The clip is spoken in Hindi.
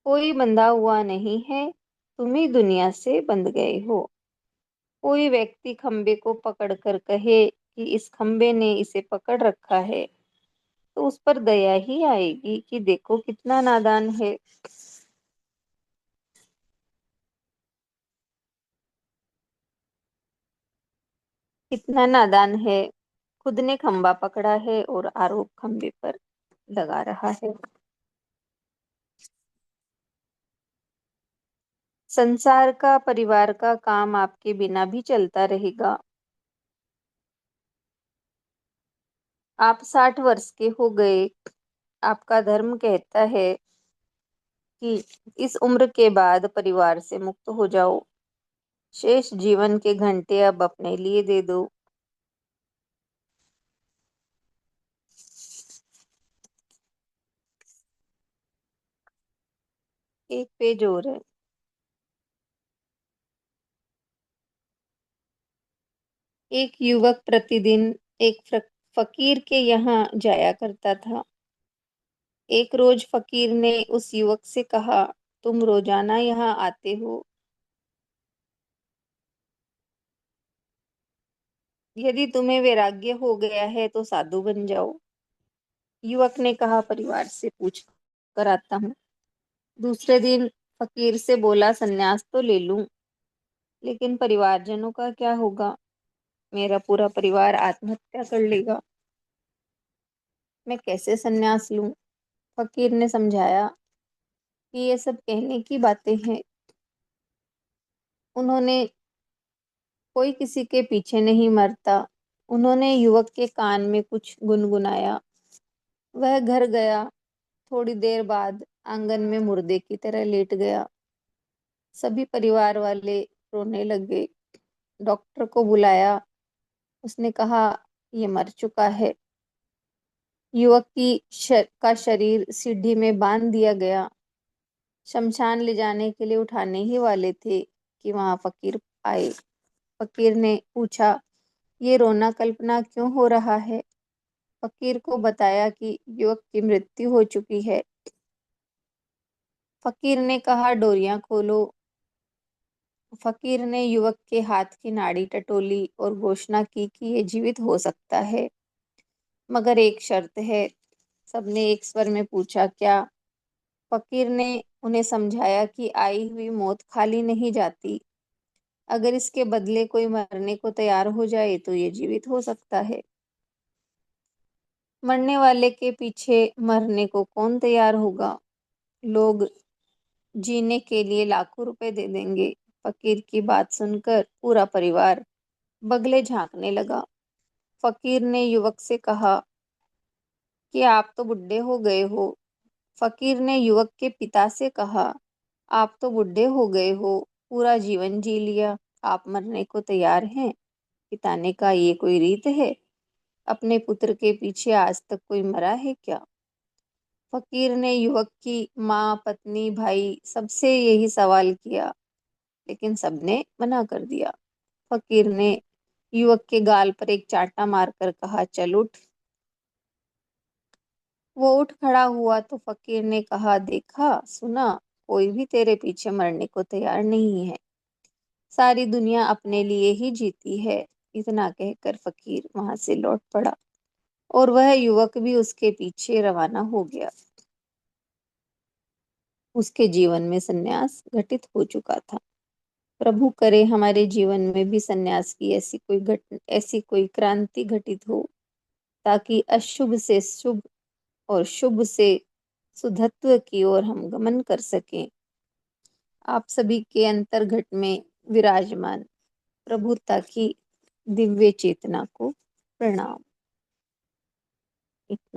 कोई बंधा हुआ नहीं है, तुम ही दुनिया से बंध गए हो। कोई व्यक्ति खंबे को पकड़कर कहे कि इस खंबे ने इसे पकड़ रखा है, तो उस पर दया ही आएगी कि देखो कितना नादान है। कितना नादान है, खुद ने खंबा पकड़ा है और आरोप खंबे पर लगा रहा है। संसार का, परिवार का काम आपके बिना भी चलता रहेगा। आप 60 वर्ष के हो गए। आपका धर्म कहता है कि इस उम्र के बाद परिवार से मुक्त हो जाओ। शेष जीवन के घंटे अब अपने लिए दे दो। एक पेज और है। एक युवक प्रतिदिन एक फकीर के यहाँ जाया करता था। एक रोज फकीर ने उस युवक से कहा, तुम रोजाना यहाँ आते हो, यदि तुम्हें वैराग्य हो गया है तो साधु बन जाओ। युवक ने कहा, परिवार से पूछ कर आता हूँ। दूसरे दिन फकीर से बोला, संन्यास तो ले लूं, लेकिन परिवारजनों का क्या होगा? मेरा पूरा परिवार आत्महत्या कर लेगा। मैं कैसे संन्यास लूं? फकीर ने समझाया कि ये सब कहने की बातें हैं। उन्होंने कोई किसी के पीछे नहीं मरता। उन्होंने युवक के कान में कुछ गुनगुनाया। वह घर गया। थोड़ी देर बाद आंगन में मुर्दे की तरह लेट गया। सभी परिवार वाले रोने लगे। डॉक्टर को बुलाया। उसने कहा, ये मर चुका है। युवक का शरीर सीढ़ी में बांध दिया गया। शमशान ले जाने के लिए उठाने ही वाले थे कि वहां फकीर आए। फकीर ने पूछा, ये रोना कल्पना क्यों हो रहा है? फकीर को बताया कि युवक की मृत्यु हो चुकी है। फकीर ने कहा, डोरियां खोलो। फकीर ने युवक के हाथ की नाड़ी टटोली और घोषणा की कि ये जीवित हो सकता है, मगर एक शर्त है। सबने एक स्वर में पूछा, क्या? फकीर ने उन्हें समझाया कि आई हुई मौत खाली नहीं जाती। अगर इसके बदले कोई मरने को तैयार हो जाए तो ये जीवित हो सकता है। मरने वाले के पीछे मरने को कौन तैयार होगा? लोग जीने के लिए लाखों रुपए दे देंगे। फकीर की बात सुनकर पूरा परिवार बगले झांकने लगा। फकीर ने युवक से कहा कि आप तो बुढ़े हो गए हो। फकीर ने युवक के पिता से कहा, आप तो बुढ़े हो गए हो, पूरा जीवन जी लिया, आप मरने को तैयार हैं? पिता ने कहा, ये कोई रीत है? अपने पुत्र के पीछे आज तक कोई मरा है क्या? फकीर ने युवक की माँ, पत्नी, भाई सबसे यही सवाल किया, लेकिन सबने मना कर दिया। फकीर ने युवक के गाल पर एक चांटा मारकर कहा, चल उठ। वो उठ खड़ा हुआ तो फकीर ने कहा, देखा, सुना, कोई भी तेरे पीछे मरने को तैयार नहीं है। सारी दुनिया अपने लिए ही जीती है। इतना कहकर फकीर वहां से लौट पड़ा और वह युवक भी उसके पीछे रवाना हो गया। उसके जीवन में सन्यास घटित हो चुका था। प्रभु करे हमारे जीवन में भी सन्यास की ऐसी कोई क्रांति घटित हो, ताकि अशुभ से शुभ और शुभ से शुद्धत्व की ओर हम गमन कर सकें। आप सभी के अंतर्घट में विराजमान प्रभुता की दिव्य चेतना को प्रणाम। इतना